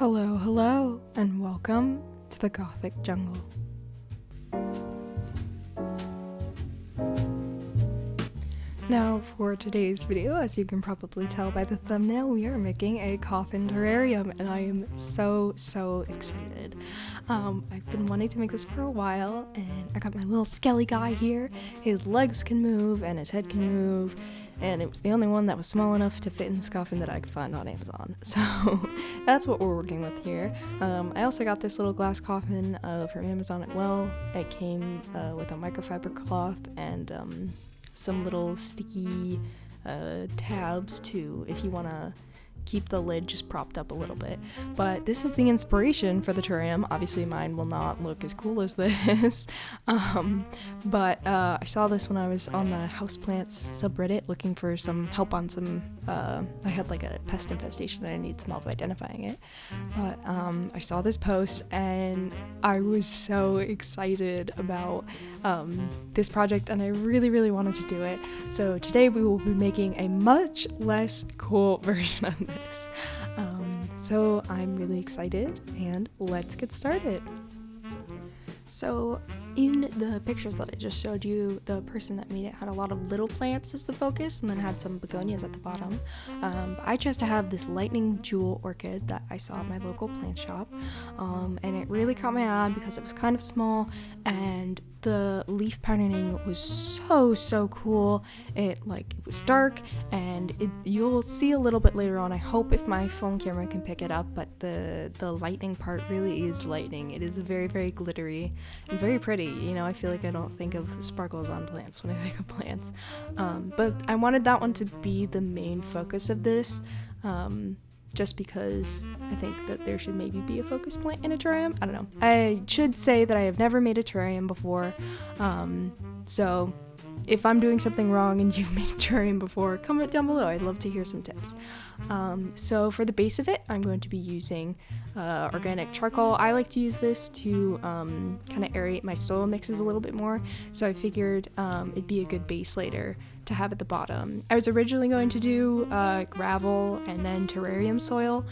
Hello, hello, and welcome to the Gothic Jungle. Now, for today's video, as you can probably tell by the thumbnail, we are making a Coffin Terrarium, and I am so excited. I've been wanting to make this for a while, and I got my little skelly guy here. His legs can move, and his head can move, and it was the only one that was small enough to fit in this coffin that I could find on Amazon. So that's what we're working with here. I also got this little glass coffin from Amazon as well. It came with a microfiber cloth and some little sticky tabs too, if you want to keep the lid just propped up a little bit. But this is the inspiration for the terrarium. Obviously mine will not look as cool as this. But I saw this when I was on the houseplants subreddit looking for some help on some I had like a pest infestation and I need some help identifying it. But I saw this post and I was so excited about this project, and I really wanted to do it. So today we will be making a much less cool version of this. So I'm really excited, and let's get started. So in the pictures that I just showed you, the person that made it had a lot of little plants as the focus and then had some begonias at the bottom. But I chose to have this lightning jewel orchid that I saw at my local plant shop, and it really caught my eye because it was kind of small and the leaf patterning was so cool. It was dark, and you'll see a little bit later on, I hope, if my phone camera can pick it up, but the lightning part really is lightning. It is very glittery and very pretty. You know, I feel like I don't think of sparkles on plants when I think of plants. But I wanted that one to be the main focus of this. Just because I think that there should maybe be a focus plant in a terrarium. I don't know. I should say that I have never made a terrarium before, so if I'm doing something wrong and you've made a terrarium before, comment down below. I'd love to hear some tips. So for the base of it, I'm going to be using organic charcoal. I like to use this to kind of aerate my soil mixes a little bit more, so I figured it'd be a good base later to have at the bottom. I was originally going to do gravel and then terrarium soil,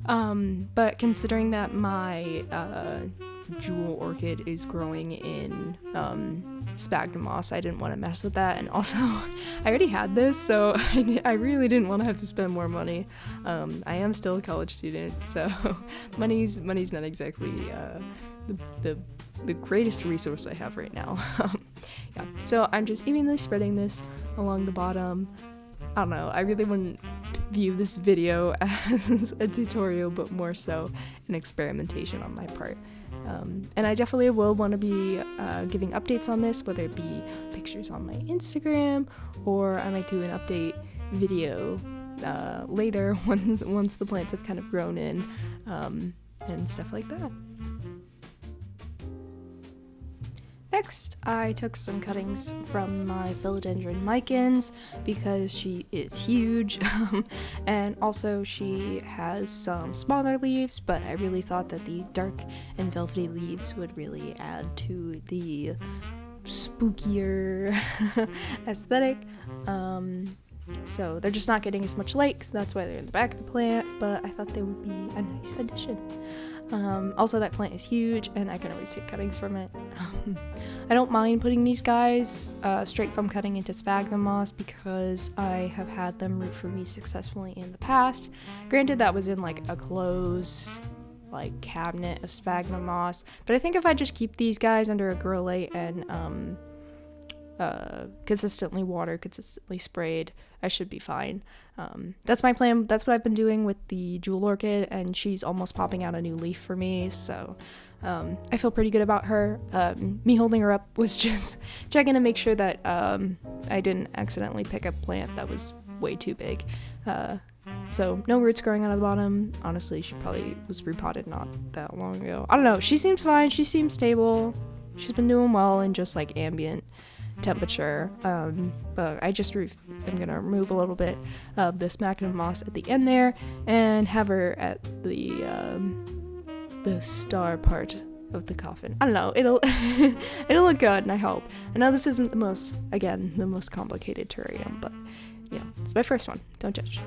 but considering that my jewel orchid is growing in sphagnum moss, I didn't want to mess with that, and also I already had this, so I really didn't want to have to spend more money. I am still a college student, so money's not exactly the greatest resource I have right now. Yeah, so I'm just evenly spreading this along the bottom. I don't know, I really wouldn't view this video as a tutorial, but more so an experimentation on my part. And I definitely will want to be giving updates on this, whether it be pictures on my Instagram, or I might do an update video later once the plants have kind of grown in, and stuff like that. Next, I took some cuttings from my philodendron micans because she is huge, and also she has some smaller leaves, but I really thought that the dark and velvety leaves would really add to the spookier aesthetic. So they're just not getting as much light, so that's why they're in the back of the plant, but I thought they would be a nice addition. Also, that plant is huge, and I can always take cuttings from it. I don't mind putting these guys straight from cutting into sphagnum moss because I have had them root for me successfully in the past. Granted, that was in like a closed cabinet of sphagnum moss, but I think if I just keep these guys under a grow light and consistently watered, consistently sprayed, I should be fine. That's my plan. That's what I've been doing with the jewel orchid, and she's almost popping out a new leaf for me, so I feel pretty good about her. Me holding her up was just checking to make sure that I didn't accidentally pick a plant that was way too big. So no roots growing out of the bottom. Honestly, she probably was repotted not that long ago. I don't know. She seems fine. She seems stable. She's been doing well in just ambient temperature, but I just am gonna remove a little bit of the sphagnum moss at the end there and have her at the star part of the coffin. I don't know, it'll it'll look good, and I hope. I know this isn't the most complicated terrarium, but it's my first one. Don't judge.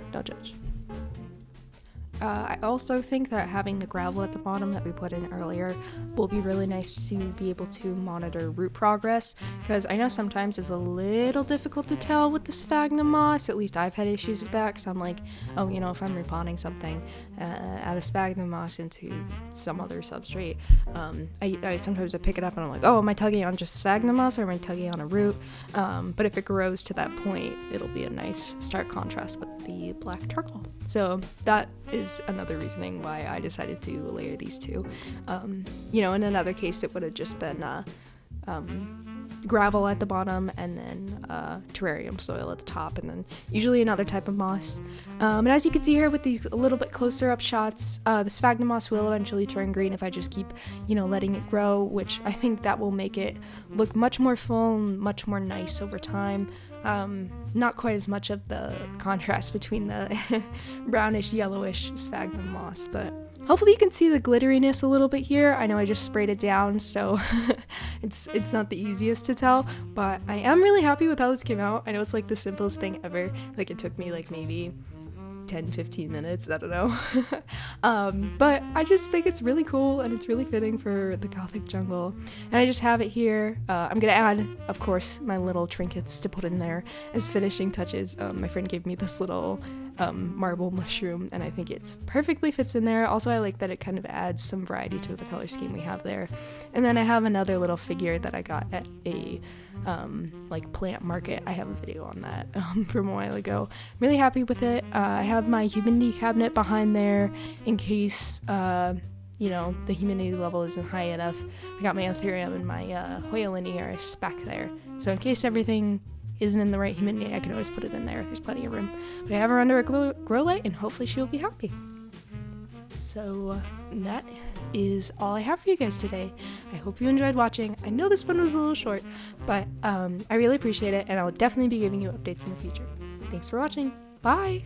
I also think that having the gravel at the bottom that we put in earlier will be really nice to be able to monitor root progress, because I know sometimes it's a little difficult to tell with the sphagnum moss. At least I've had issues with that, because I'm like, oh, you know, if I'm repotting something out of sphagnum moss into some other substrate, I sometimes pick it up and I'm like, oh, am I tugging on just sphagnum moss or am I tugging on a root? But if it grows to that point, it'll be a nice stark contrast with the black charcoal. So that is another reasoning why I decided to layer these two. You know, in another case, it would have just been gravel at the bottom and then terrarium soil at the top, and then usually another type of moss. And as you can see here with these a little bit closer up shots, the sphagnum moss will eventually turn green if I just keep, you know, letting it grow, which I think that will make it look much more full and much more nice over time. Not quite as much of the contrast between the brownish yellowish sphagnum moss, but hopefully you can see the glitteriness a little bit here. I know I just sprayed it down, so it's not the easiest to tell, but I am really happy with how this came out. I know it's like the simplest thing ever. Like, it took me like maybe 10-15 minutes, I don't know. But I just think it's really cool and it's really fitting for the Gothic jungle. And I just have it here. I'm gonna add, of course, my little trinkets to put in there as finishing touches. My friend gave me this little marble mushroom, and I think it perfectly fits in there. Also, I like that it kind of adds some variety to the color scheme we have there. And then I have another little figure that I got at a like plant market. I have a video on that from a while ago. I'm really happy with it. I have my humidity cabinet behind there in case you know, the humidity level isn't high enough. I got my Ethereum and my Hoya linearis back there, so in case everything isn't in the right humidity, I can always put it in there. There's plenty of room. But I have her under a grow light, and hopefully she'll be happy. So that is all I have for you guys today. I hope you enjoyed watching. I know this one was a little short, but I really appreciate it, and I'll definitely be giving you updates in the future. Thanks for watching. Bye!